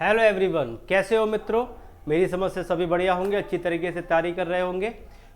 Hello everyone, कैसे हो मित्रों। मेरी समझ से सभी बढ़िया होंगे, अच्छी तरीके से तैयारी कर रहे होंगे।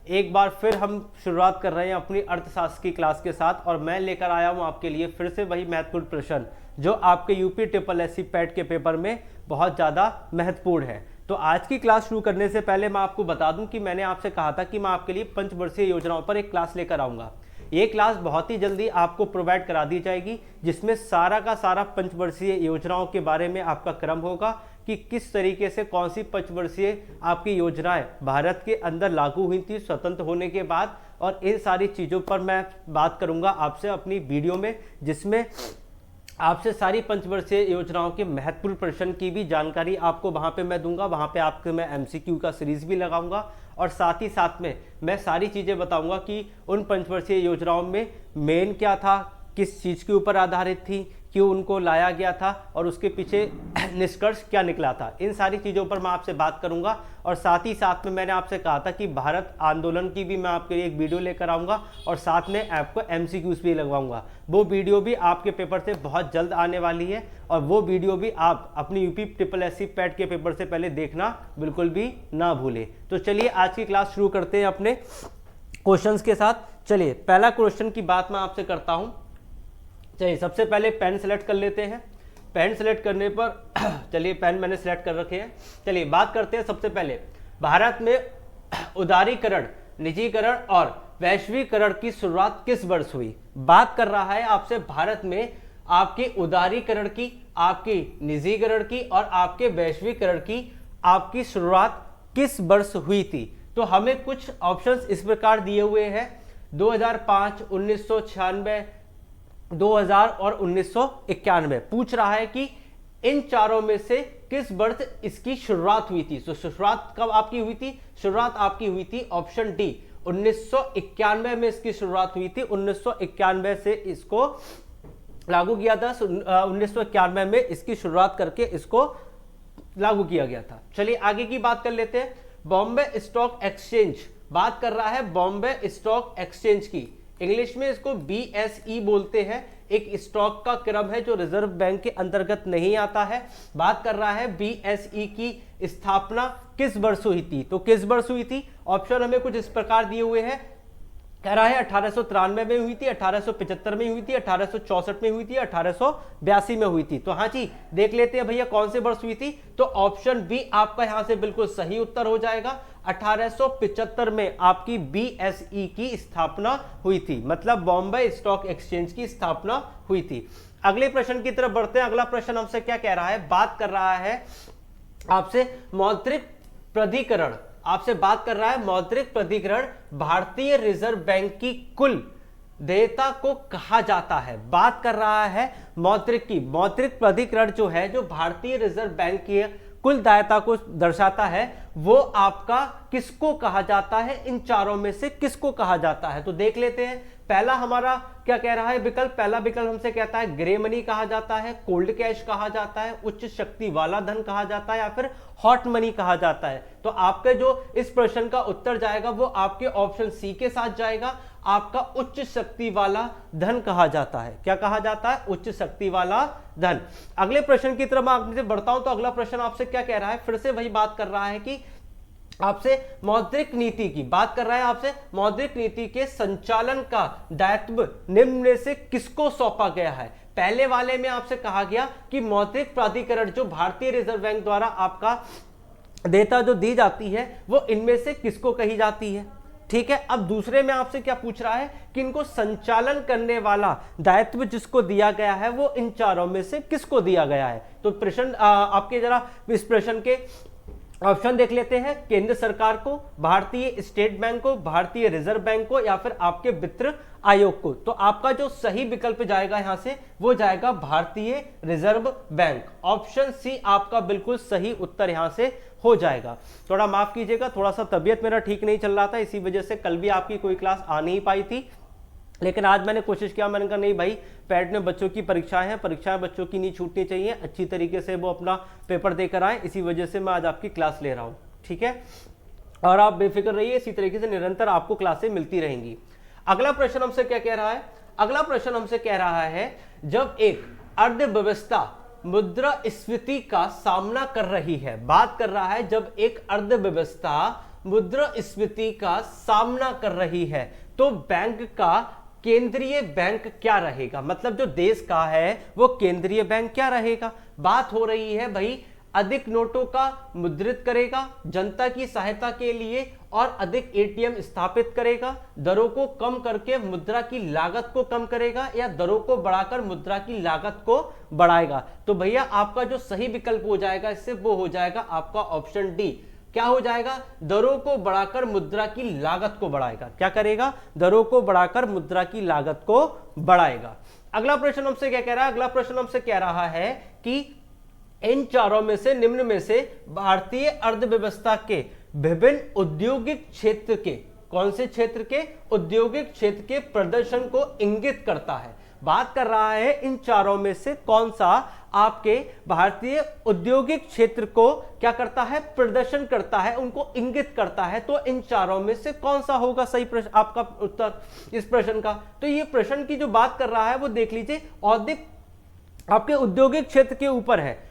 एक बार फिर हम शुरुआत कर रहे हैं अपनी अर्थशास्त्र की क्लास के साथ और मैं लेकर आया हूं आपके लिए फिर से वही महत्वपूर्ण प्रश्न जो आपके यूपी ट्रिपल एससी पैट के पेपर में बहुत ज़्यादा महत्वपूर्ण है। तो आज की क्लास शुरू करने से पहले मैं आपको बता दूं कि मैंने आपसे कहा था कि मैं आपके लिए पंचवर्षीय योजनाओं पर एक क्लास लेकर आऊँगा। ये क्लास बहुत ही जल्दी आपको प्रोवाइड करा दी जाएगी, जिसमें सारा का सारा पंचवर्षीय योजनाओं के बारे में आपका क्रम होगा कि किस तरीके से कौन सी पंचवर्षीय आपकी योजनाएं भारत के अंदर लागू हुई थी स्वतंत्र होने के बाद। और इन सारी चीज़ों पर मैं बात करूंगा आपसे अपनी वीडियो में, जिसमें आपसे सारी पंचवर्षीय योजनाओं के महत्वपूर्ण प्रश्न की भी जानकारी आपको वहां पे मैं दूंगा। वहां पे आपके मैं एमसीक्यू का सीरीज भी लगाऊंगा और साथ ही साथ में मैं सारी चीज़ें बताऊंगा कि उन पंचवर्षीय योजनाओं में मेन क्या था, किस चीज़ के ऊपर आधारित थी, क्यों उनको लाया गया था और उसके पीछे निष्कर्ष क्या निकला था। इन सारी चीज़ों पर मैं आपसे बात करूंगा और साथ ही साथ में मैंने आपसे कहा था कि भारत आंदोलन की भी मैं आपके लिए एक वीडियो लेकर आऊँगा और साथ में आपको एमसीक्यूज भी लगवाऊंगा। वो वीडियो भी आपके पेपर से बहुत जल्द आने वाली है और वो वीडियो भी आप अपनी यूपी ट्रिपल एससी पैट के पेपर से पहले देखना बिल्कुल भी ना भूलें। तो चलिए आज की क्लास शुरू करते हैं अपने क्वेश्चंस के साथ। चलिए पहला क्वेश्चन की बात मैं आपसे करता हूं। चलिए सबसे पहले पेन सेलेक्ट कर लेते हैं। पेन सेलेक्ट करने पर चलिए पेन मैंने सेलेक्ट कर रखे हैं। चलिए बात करते हैं सबसे पहले भारत में उदारीकरण, निजीकरण और वैश्वीकरण की शुरुआत किस वर्ष हुई। बात कर रहा है आपसे भारत में आपके उदारीकरण की, आपकी निजीकरण की और आपके वैश्वीकरण की आपकी शुरुआत किस वर्ष हुई थी। तो हमें कुछ ऑप्शंस इस प्रकार दिए हुए हैं 2005, 1996, 2000 और 1991। पूछ रहा है कि इन चारों में से किस वर्ष इसकी शुरुआत हुई थी। तो शुरुआत कब आपकी हुई थी? शुरुआत आपकी हुई थी ऑप्शन डी 1991 में इसकी शुरुआत हुई थी। 1991 से इसको लागू किया था। 1991 में इसकी शुरुआत करके इसको लागू किया गया था। चलिए आगे की बात कर लेते हैं। बॉम्बे स्टॉक एक्सचेंज बात कर रहा है बॉम्बे स्टॉक एक्सचेंज की। इंग्लिश में इसको BSE बोलते हैं। एक स्टॉक का क्रम है जो रिजर्व बैंक के अंतर्गत नहीं आता है। बात कर रहा है BSE की स्थापना किस वर्ष हुई थी। तो किस वर्ष हुई थी? ऑप्शन हमें कुछ इस प्रकार दिए हुए हैं। कह रहा है 1893 में हुई थी, 1875 में हुई थी, 1864 में हुई थी, 1882 में हुई थी। तो हाँ जी, देख लेते हैं भैया कौन से वर्ष हुई थी। तो ऑप्शन बी आपका यहां से बिल्कुल सही उत्तर हो जाएगा। 1875 में आपकी BSE की स्थापना हुई थी, मतलब बॉम्बे स्टॉक एक्सचेंज की स्थापना हुई थी। अगले प्रश्न की तरफ बढ़ते हैं। अगला प्रश्न हमसे क्या कह रहा है? बात कर रहा है आपसे मौद्रिक प्राधिकरण, आपसे बात कर रहा है मौद्रिक प्राधिकरण भारतीय रिजर्व बैंक की कुल देयता को कहा जाता है। बात कर रहा है मौद्रिक की। मौद्रिक प्राधिकरण जो है, जो भारतीय रिजर्व बैंक की कुल दायित्व को दर्शाता है, वो आपका किसको कहा जाता है? इन चारों में से किसको कहा जाता है? तो देख लेते हैं। पहला हमारा क्या कह रहा है विकल्प? पहला विकल्प हमसे कहता है ग्रे मनी कहा जाता है, कोल्ड कैश कहा जाता है, उच्च शक्ति वाला धन कहा जाता है या फिर हॉट मनी कहा जाता है। तो आपके जो इस प्रश्न का उत्तर जाएगा वो आपके ऑप्शन सी के साथ जाएगा। आपका उच्च शक्ति वाला धन कहा जाता है। क्या कहा जाता है? उच्च शक्ति वाला धन। अगले प्रश्न की तरफ मैं आपसे बढ़ता हूं। तो अगला प्रश्न आपसे क्या कह रहा है? फिर से वही बात कर रहा है कि आपसे मौद्रिक नीति की बात कर रहा है। आपसे मौद्रिक नीति के संचालन का दायित्व निम्न में से किसको सौंपा गया है। पहले वाले में आपसे कहा गया कि मौद्रिक प्राधिकरण जो भारतीय रिजर्व बैंक द्वारा आपका देयता जो दी जाती है वो इनमें से किसको कही जाती है। ठीक है। अब दूसरे में आपसे क्या पूछ रहा है कि इनको संचालन करने वाला दायित्व जिसको दिया गया है वो इन चारों में से किसको दिया गया है। तो प्रश्न आपके जरा इस प्रश्न के ऑप्शन देख लेते हैं। केंद्र सरकार को, भारतीय स्टेट बैंक को, भारतीय रिजर्व बैंक को या फिर आपके वित्त आयोग को। तो आपका जो सही विकल्प जाएगा यहां से वो जाएगा भारतीय रिजर्व बैंक। ऑप्शन सी आपका बिल्कुल सही उत्तर यहां से हो जाएगा। थोड़ा माफ कीजिएगा, थोड़ा सा तबीयत मेरा ठीक नहीं चल रहा था, इसी वजह से कल भी आपकी कोई क्लास आ नहीं पाई थी। लेकिन आज मैंने कोशिश किया, मैंने कहा नहीं भाई, पैट में बच्चों की परीक्षाएं हैं, परीक्षाएं बच्चों की नहीं छूटनी चाहिए, अच्छी तरीके से वो अपना पेपर देकर आए। इसी वजह से मैं आज आपकी क्लास ले रहा हूं। ठीक है, और आप बेफिक्र रहिए, इसी तरीके से निरंतर आपको क्लासें मिलती रहेंगी। अगला प्रश्न हमसे क्या कह रहा है? अगला प्रश्न हमसे कह रहा है जब एक अर्थव्यवस्था मुद्रास्फीति का सामना कर रही है। बात कर रहा है जब एक अर्थव्यवस्था मुद्रास्फीति का सामना कर रही है तो बैंक का केंद्रीय बैंक क्या रहेगा, मतलब जो देश का है वो केंद्रीय बैंक क्या रहेगा। बात हो रही है भाई अधिक नोटों का मुद्रित करेगा, जनता की सहायता के लिए और अधिक एटीएम स्थापित करेगा, दरों को कम करके मुद्रा की लागत को कम करेगा, या दरों को बढ़ाकर मुद्रा की लागत को बढ़ाएगा। तो भैया आपका जो सही विकल्प हो जाएगा इससे वो हो जाएगा आपका ऑप्शन डी। क्या हो जाएगा, दरों को बढ़ाकर मुद्रा की लागत को बढ़ाएगा। क्या करेगा, दरों को बढ़ाकर मुद्रा की लागत को बढ़ाएगा। अगला प्रश्न हमसे क्या कह रहा है, अगला प्रश्न हमसे कह रहा है कि इन चारों में से निम्न में से भारतीय अर्थव्यवस्था के विभिन्न औद्योगिक क्षेत्र के, कौन से क्षेत्र के, औद्योगिक क्षेत्र के प्रदर्शन को इंगित करता है। बात कर रहा है इन चारों में से कौन सा आपके भारतीय औद्योगिक क्षेत्र को क्या करता है, प्रदर्शन करता है, उनको इंगित करता है। तो इन चारों में से कौन सा होगा सही प्रश्न, आपका उत्तर इस प्रश्न का। तो ये प्रश्न की जो बात कर रहा है वो देख लीजिए, आपके औद्योगिक क्षेत्र के ऊपर है।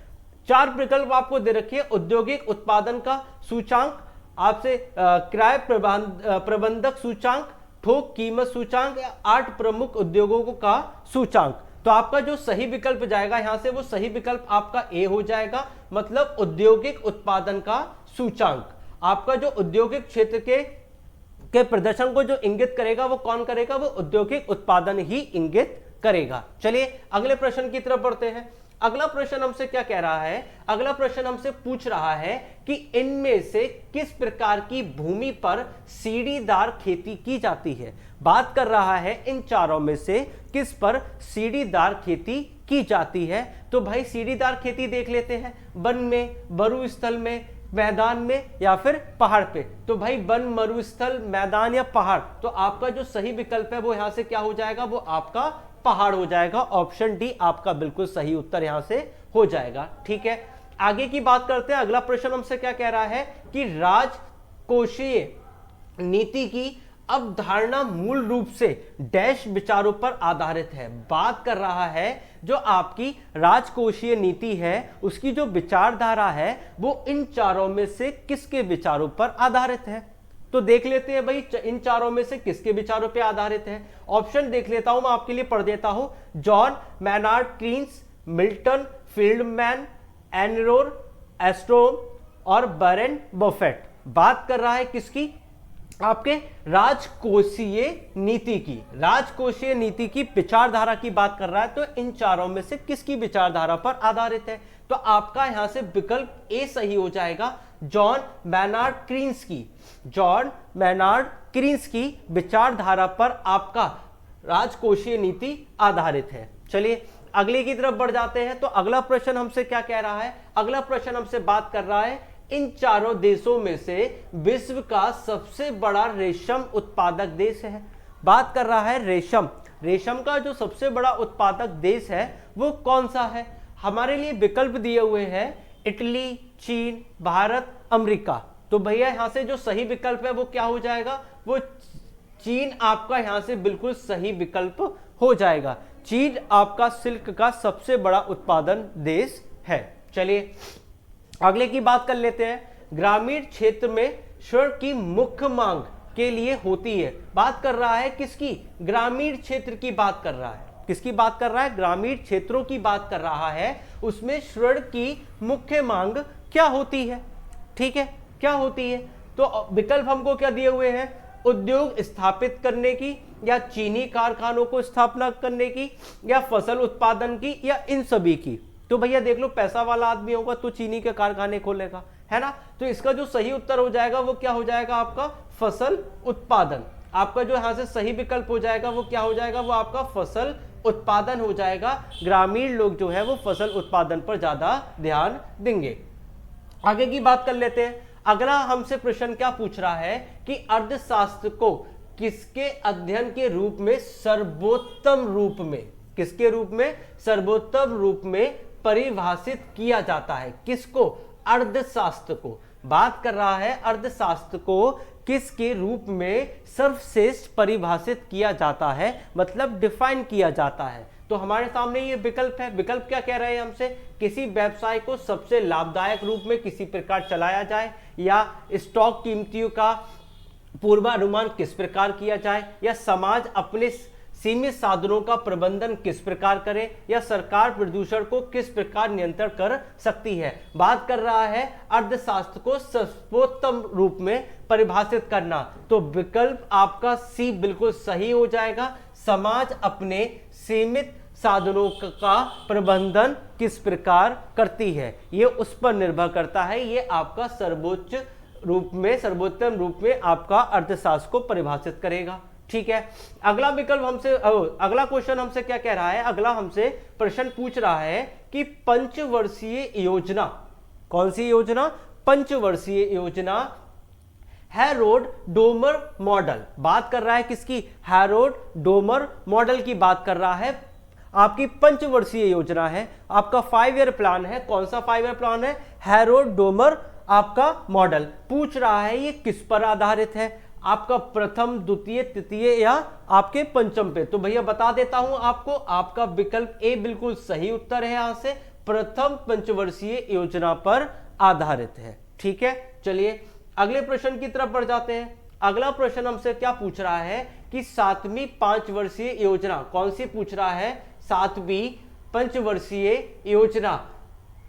चार विकल्प आपको दे रखिए, औद्योगिक उत्पादन का सूचांक, आपसे क्रय प्रबंधक सूचांक, थोक कीमत सूचांक, या 8 प्रमुख उद्योगों का सूचांक। तो आपका जो सही विकल्प जाएगा यहां से वो सही विकल्प आपका ए हो जाएगा, मतलब औद्योगिक उत्पादन का सूचांक। आपका जो औद्योगिक क्षेत्र के प्रदर्शन को जो इंगित करेगा वो कौन करेगा, वो औद्योगिक उत्पादन ही इंगित करेगा। चलिए अगले प्रश्न की तरफ बढ़ते हैं। अगला प्रश्न हमसे क्या कह रहा है, अगला प्रश्न हमसे पूछ रहा है कि इनमें से किस प्रकार की भूमि पर सीढ़ीदार खेती की जाती है। बात कर रहा है इन चारों में से किस पर सीढ़ीदार खेती की जाती है। तो भाई सीढ़ीदार खेती देख लेते हैं, वन में, मरुस्थल में, मैदान में, या फिर पहाड़ पे। तो भाई वन, मरुस्थल, मैदान या पहाड़, तो आपका जो सही विकल्प है वो यहां से क्या हो जाएगा, वो आपका पहाड़ हो जाएगा। ऑप्शन डी आपका बिल्कुल सही उत्तर यहां से हो जाएगा। ठीक है, आगे की बात करते हैं। अगला प्रश्न हमसे क्या कह रहा है कि राजकोषीय नीति की अवधारणा मूल रूप से डैश विचारों पर आधारित है। बात कर रहा है जो आपकी राजकोषीय नीति है उसकी जो विचारधारा है वो इन चारों में से किसके विचारों पर आधारित है। तो देख लेते हैं भाई इन चारों में से किसके विचारों पे आधारित है। ऑप्शन देख लेता हूं, मैं आपके लिए पढ़ देता हूं। John Maynard Keynes, Milton Fieldman, Elinor Ostrom और बैरन बफेट। बात कर रहा है किसकी, आपके राजकोषीय नीति की, राजकोषीय नीति की विचारधारा की बात कर रहा है। तो इन चारों में से किसकी विचारधारा पर आधारित है। तो आपका यहां से विकल्प ए सही हो जाएगा, जॉन मैनार्ड कीन्स की, जॉन मैनार्ड कीन्स की विचारधारा पर आपका राजकोषीय नीति आधारित है। चलिए अगले की तरफ बढ़ जाते हैं। तो अगला प्रश्न हमसे क्या कह रहा है, अगला प्रश्न हमसे बात कर रहा है इन चारों देशों में से विश्व का सबसे बड़ा रेशम उत्पादक देश है। बात कर रहा है रेशम, रेशम का जो सबसे बड़ा उत्पादक देश है वो कौन सा है। हमारे लिए विकल्प दिए हुए हैं इटली, चीन, भारत, अमेरिका। तो भैया यहां से जो सही विकल्प है वो क्या हो जाएगा, वो चीन आपका यहां से बिल्कुल सही विकल्प हो जाएगा। चीन आपका सिल्क का सबसे बड़ा उत्पादन देश है। चलिए अगले की बात कर लेते हैं। ग्रामीण क्षेत्र में स्वर्ण की मुख्य मांग के लिए होती है। बात कर रहा है किसकी, ग्रामीण क्षेत्र की बात कर रहा है। किसकी बात कर रहा है, ग्रामीण क्षेत्रों की बात कर रहा है। उसमें स्वर्ण की मुख्य मांग क्या होती है। ठीक है, क्या होती है। तो विकल्प हमको क्या दिए हुए हैं, उद्योग स्थापित करने की, या चीनी कारखानों को स्थापना करने की, या फसल उत्पादन की, या इन सभी की। तो भैया देख लो, पैसा वाला आदमी होगा तो चीनी के कारखाने खोलेगा, है ना। तो इसका जो सही उत्तर हो जाएगा वो क्या हो जाएगा, आपका फसल उत्पादन। आपका जो यहां से सही विकल्प हो जाएगा वो क्या हो जाएगा, वो आपका फसल उत्पादन हो जाएगा। ग्रामीण लोग जो है वो फसल उत्पादन पर ज्यादा ध्यान देंगे। आगे की बात कर लेते हैं। अगला हमसे प्रश्न क्या पूछ रहा है कि अर्थशास्त्र को किसके अध्ययन के रूप में सर्वोत्तम रूप में, किसके रूप में, सर्वोत्तम रूप में परिभाषित किया जाता है। किसको, अर्थशास्त्र को। बात कर रहा है अर्थशास्त्र को किसके रूप में सर्वश्रेष्ठ परिभाषित किया जाता है, मतलब डिफाइन किया जाता है। तो हमारे सामने ये विकल्प है। विकल्प क्या कह रहे हैं हमसे, किसी व्यवसाय को सबसे लाभदायक रूप में किसी प्रकार चलाया जाए, या स्टॉक कीमतियों का पूर्वानुमान किस प्रकार किया जाए, या समाज अपने सीमित साधनों का प्रबंधन किस प्रकार करे, या सरकार प्रदूषण को किस प्रकार नियंत्रण कर सकती है। बात कर रहा है अर्थशास्त्र को सर्वोत्तम रूप में परिभाषित करना। तो विकल्प आपका सी बिल्कुल सही हो जाएगा। समाज अपने सीमित साधनों का प्रबंधन किस प्रकार करती है, ये उस पर निर्भर करता है। ये आपका सर्वोत्तम रूप में आपका अर्थशास्त्र को परिभाषित करेगा। ठीक है, अगला विकल्प हमसे अगला क्वेश्चन हमसे क्या कह रहा है, अगला हमसे प्रश्न पूछ रहा है कि पंचवर्षीय योजना, कौन सी योजना, पंचवर्षीय योजना हैरोल्ड डोमर मॉडल। बात कर रहा है किसकी, हैरोल्ड डोमर मॉडल की बात कर रहा है। आपकी पंचवर्षीय योजना है, आपका 5 ईयर प्लान है। कौन सा 5 ईयर प्लान है, हैरोल्ड डोमर आपका मॉडल। पूछ रहा है ये किस पर आधारित है, आपका प्रथम, द्वितीय, तृतीय या आपके पंचम पे। तो भैया बता देता हूं आपको, आपका विकल्प ए बिल्कुल सही उत्तर है। यहां से प्रथम पंचवर्षीय योजना पर आधारित है। ठीक है, चलिए अगले प्रश्न की तरफ बढ़ जाते हैं। अगला प्रश्न हमसे क्या पूछ रहा है कि 7वीं पंचवर्षीय योजना, कौन सी पूछ रहा है, 7वीं पंचवर्षीय योजना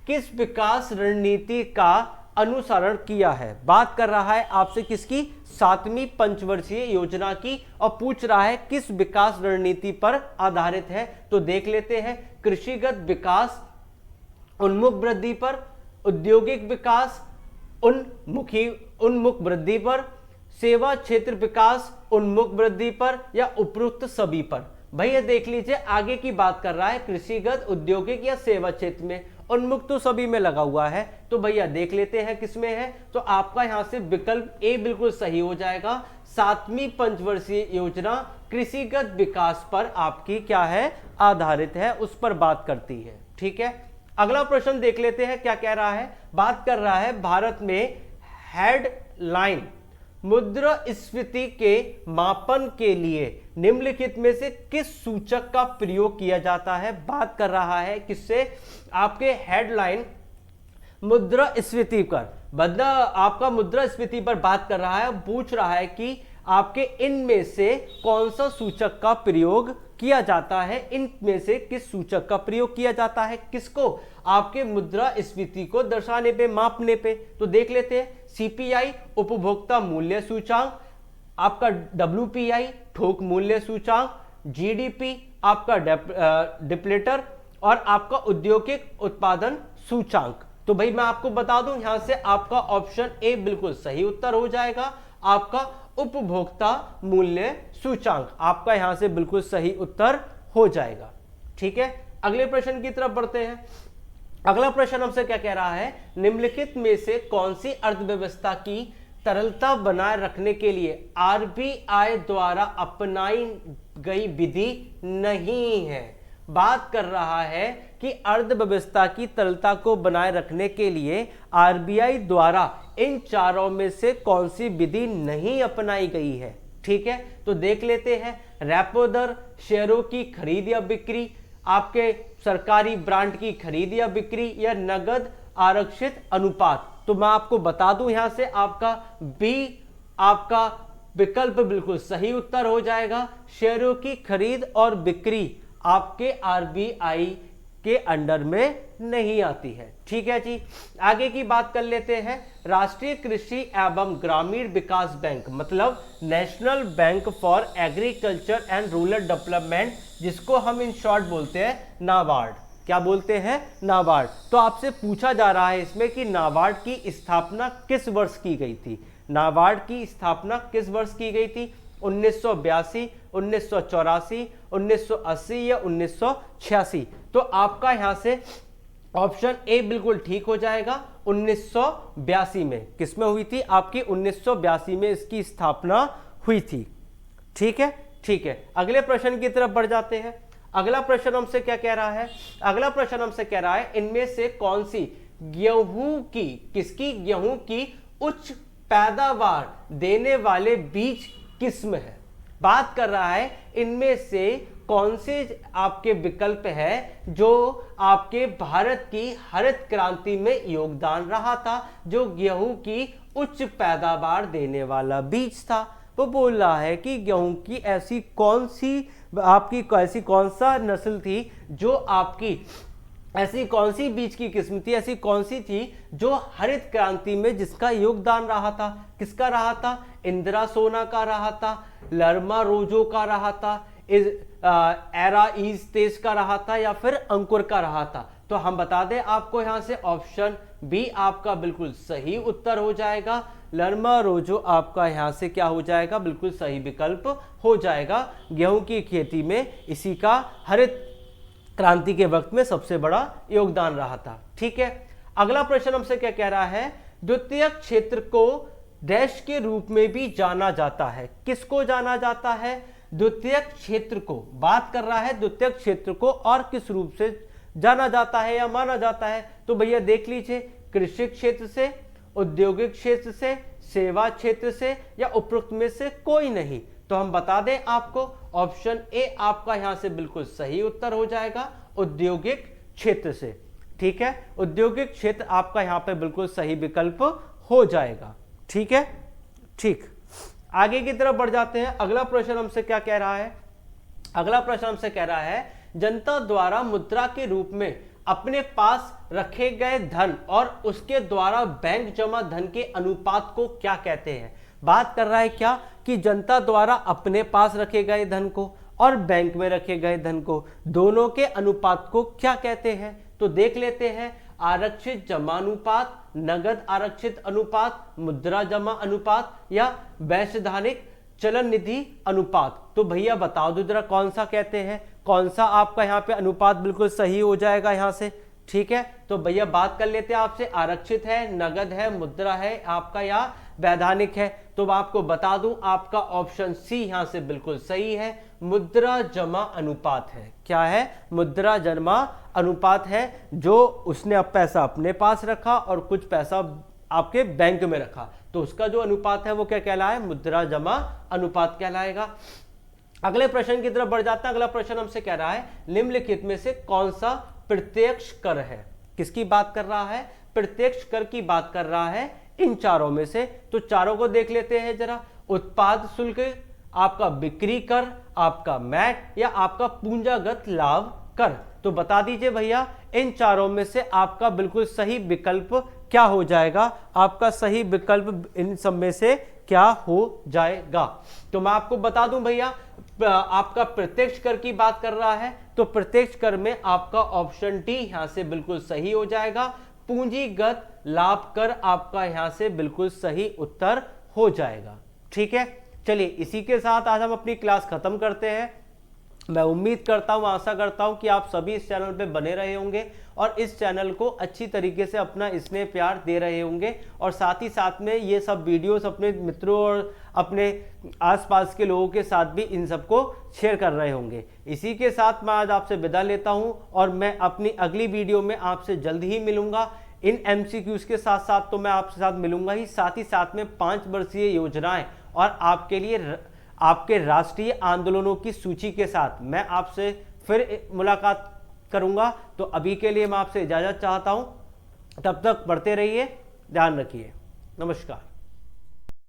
किस विकास रणनीति का अनुसरण किया है। बात कर रहा है आपसे किसकी, 7वीं पंचवर्षीय योजना की, और पूछ रहा है किस विकास रणनीति पर आधारित है। तो देख लेते हैं, कृषिगत विकास उन्मुख वृद्धि पर, औद्योगिक विकास उन्मुख वृद्धि पर, सेवा क्षेत्र विकास उन्मुख वृद्धि पर, या उपरोक्त सभी पर। भैया देख लीजिए आगे की बात कर रहा है, कृषिगत, औद्योगिक या सेवा क्षेत्र में, उन्मुख तो सभी में लगा हुआ है। तो भैया देख लेते हैं किसमें है। तो आपका यहां से विकल्प ए बिल्कुल सही हो जाएगा। 7वीं पंचवर्षीय योजना कृषिगत विकास पर आपकी क्या है, आधारित है, उस पर बात करती है। ठीक है, अगला प्रश्न देख लेते हैं क्या कह रहा है। बात कर रहा है भारत में हेडलाइन मुद्रास्फीति के मापन के लिए निम्नलिखित में से किस सूचक का प्रयोग किया जाता है। बात कर रहा है किससे, आपके हेडलाइन मुद्रास्फीति पर, आपका मुद्रास्फीति पर बात कर रहा है। पूछ रहा है कि आपके इनमें से कौन सा सूचक का प्रयोग किया जाता है, इनमें से किस सूचक का प्रयोग किया जाता है, किसको, आपके मुद्रास्फीति को दर्शाने पे, मापने पे। तो देख लेते हैं, सीपीआई उपभोक्ता मूल्य सूचांक, आपका डब्ल्यूपीआई थोक मूल्य सूचांक, जीडीपी आपका डिप्लेटर, और आपका औद्योगिक उत्पादन सूचांक। तो भाई मैं आपको बता दूं, यहां से आपका ऑप्शन ए बिल्कुल सही उत्तर हो जाएगा। आपका उपभोक्ता मूल्य सूचांक आपका यहां से बिल्कुल सही उत्तर हो जाएगा। ठीक है, अगले प्रश्न की तरफ बढ़ते हैं। अगला प्रश्न हमसे क्या कह रहा है, निम्नलिखित में से कौन सी अर्थव्यवस्था की तरलता बनाए रखने के लिए आरबीआई द्वारा अपनाई गई विधि नहीं है। बात कर रहा है कि अर्थव्यवस्था की तरलता को बनाए रखने के लिए आरबीआई द्वारा इन चारों में से कौन सी विधि नहीं अपनाई गई है। ठीक है, तो देख लेते हैं, रेपो दर, शेयरों की खरीद या बिक्री, आपके सरकारी ब्रांड की खरीद या बिक्री, या नगद आरक्षित अनुपात। तो मैं आपको बता दूं यहां से आपका बी आपका विकल्प बिल्कुल सही उत्तर हो जाएगा। शेयरों की खरीद और बिक्री आपके आरबीआई के अंडर में नहीं आती है। ठीक है जी, आगे की बात कर लेते हैं। राष्ट्रीय कृषि एवं ग्रामीण विकास बैंक, मतलब national bank for agriculture and rural development, जिसको हम इन शॉर्ट बोलते हैं नाबार्ड। क्या बोलते हैं, नाबार्ड। तो आपसे पूछा जा रहा है इसमें कि नाबार्ड की स्थापना किस वर्ष की गई थी। नाबार्ड की स्थापना किस वर्ष की गई थी, 1982, 1984, 1980 या 1986। तो आपका यहां से ऑप्शन ए बिल्कुल ठीक हो जाएगा। 1982 में किसमें हुई थी, आपकी 1982 में इसकी स्थापना हुई थी। ठीक है, ठीक है, अगले प्रश्न की तरफ बढ़ जाते हैं। अगला प्रश्न हमसे क्या कह रहा है, अगला प्रश्न हमसे कह रहा है इनमें से कौन सी गेहूं की, किसकी, गेहूं की उच्च पैदावार देने वाले बीज किस्म है। बात कर रहा है इनमें से कौन से आपके विकल्प है जो आपके भारत की हरित क्रांति में योगदान रहा था, जो गेहूं की उच्च पैदावार देने वाला बीज था। वो बोल रहा है कि गेहूं की ऐसी कौन सा नस्ल थी जो आपकी, ऐसी कौन सी बीज की किस्म थी, ऐसी कौन सी थी जो हरित क्रांति में जिसका योगदान रहा था। किसका रहा था? इंदिरा सोना का रहा था, लरमा रोजो का रहा था, एरा ईज तेज का रहा था, या फिर अंकुर का रहा था। तो हम बता दें आपको यहां से ऑप्शन बी आपका बिल्कुल सही उत्तर हो जाएगा। लरमा रोजो आपका यहां से क्या हो जाएगा? बिल्कुल सही विकल्प हो जाएगा। गेहूं की खेती में इसी का हरित क्रांति के वक्त में सबसे बड़ा योगदान रहा था। ठीक है, अगला प्रश्न हमसे क्या कह रहा है? द्वितीयक क्षेत्र को डैश के रूप में भी जाना जाता है। किसको जाना जाता है? द्वितीयक क्षेत्र को बात कर रहा है। द्वितीयक क्षेत्र को और किस रूप से जाना जाता है या माना जाता है? तो भैया देख लीजिए, कृषि क्षेत्र से, औद्योगिक क्षेत्र से, सेवा क्षेत्र से, या उपरोक्त में से कोई नहीं। तो हम बता दें आपको, ऑप्शन ए आपका यहां से बिल्कुल सही उत्तर हो जाएगा, औद्योगिक क्षेत्र से। ठीक है, औद्योगिक क्षेत्र आपका यहां पे बिल्कुल सही विकल्प हो जाएगा। ठीक है, ठीक, आगे की तरफ बढ़ जाते हैं। अगला प्रश्न हमसे क्या कह रहा है? अगला प्रश्न हमसे कह रहा है, जनता द्वारा मुद्रा के रूप में अपने पास रखे गए धन और उसके द्वारा बैंक जमा धन के अनुपात को क्या कहते हैं? बात कर रहा है क्या कि जनता द्वारा अपने पास रखे गए धन को और बैंक में रखे गए धन को, दोनों के अनुपात को क्या कहते हैं? तो देख लेते हैं, आरक्षित जमा अनुपात, नगद आरक्षित अनुपात, मुद्रा जमा अनुपात, या वैश्विक चलन निधि अनुपात। तो भैया बताओ दो जरा, कौन सा कहते हैं, कौन सा आपका यहाँ पे अनुपात बिल्कुल सही हो जाएगा यहाँ से? ठीक है, तो भैया बात कर लेते हैं आपसे, आरक्षित है, नगद है, मुद्रा है आपका, या वैधानिक है? तो मैं आपको बता दूं, आपका ऑप्शन सी यहां से बिल्कुल सही है, मुद्रा जमा अनुपात है। क्या है? मुद्रा जमा अनुपात है, जो उसने अब पैसा अपने पास रखा और कुछ पैसा आपके बैंक में रखा, तो उसका जो अनुपात है वो क्या कहलाए? मुद्रा जमा अनुपात कहलाएगा। अगले प्रश्न की तरफ बढ़ जाता है। अगला प्रश्न हमसे कह रहा है, निम्नलिखित में से कौन सा प्रत्यक्ष कर है? किसकी बात कर रहा है? प्रत्यक्ष कर की बात कर रहा है, इन चारों में से। तो चारों को देख लेते हैं जरा, उत्पाद शुल्क, आपका बिक्री कर, आपका मैट, या आपका पूंजागत लाभ कर। तो बता दीजिए भैया, इन चारों में से आपका बिल्कुल सही विकल्प क्या हो जाएगा? आपका सही विकल्प इन सब में से क्या हो जाएगा? तो मैं आपको बता दूं भैया, आपका प्रत्यक्ष कर की बात कर रहा है, तो प्रत्यक्ष कर में आपका ऑप्शन डी यहां से बिल्कुल सही हो जाएगा, पूंजीगत लाभ कर आपका यहां से बिल्कुल सही उत्तर हो जाएगा। ठीक है, चलिए इसी के साथ आज हम अपनी क्लास खत्म करते हैं। मैं उम्मीद करता हूं, आशा करता हूं कि आप सभी इस चैनल पे बने रहे होंगे और इस चैनल को अच्छी तरीके से अपना स्नेह प्यार दे रहे होंगे, और साथ ही साथ में ये सब वीडियोस अपने मित्रों और अपने आसपास के लोगों के साथ भी इन सबको शेयर कर रहे होंगे। इसी के साथ मैं आज आपसे विदा लेता हूं और मैं अपनी अगली वीडियो में आपसे जल्द ही मिलूंगा। इन MCQs के साथ साथ तो मैं आपके साथ मिलूंगा ही, साथ में 5 वर्षीय योजनाएं और आपके लिए आपके राष्ट्रीय आंदोलनों की सूची के साथ मैं आपसे फिर मुलाकात करूंगा। तो अभी के लिए मैं आपसे इजाजत चाहता हूं, तब तक पढ़ते रहिए, ध्यान रखिए, नमस्कार।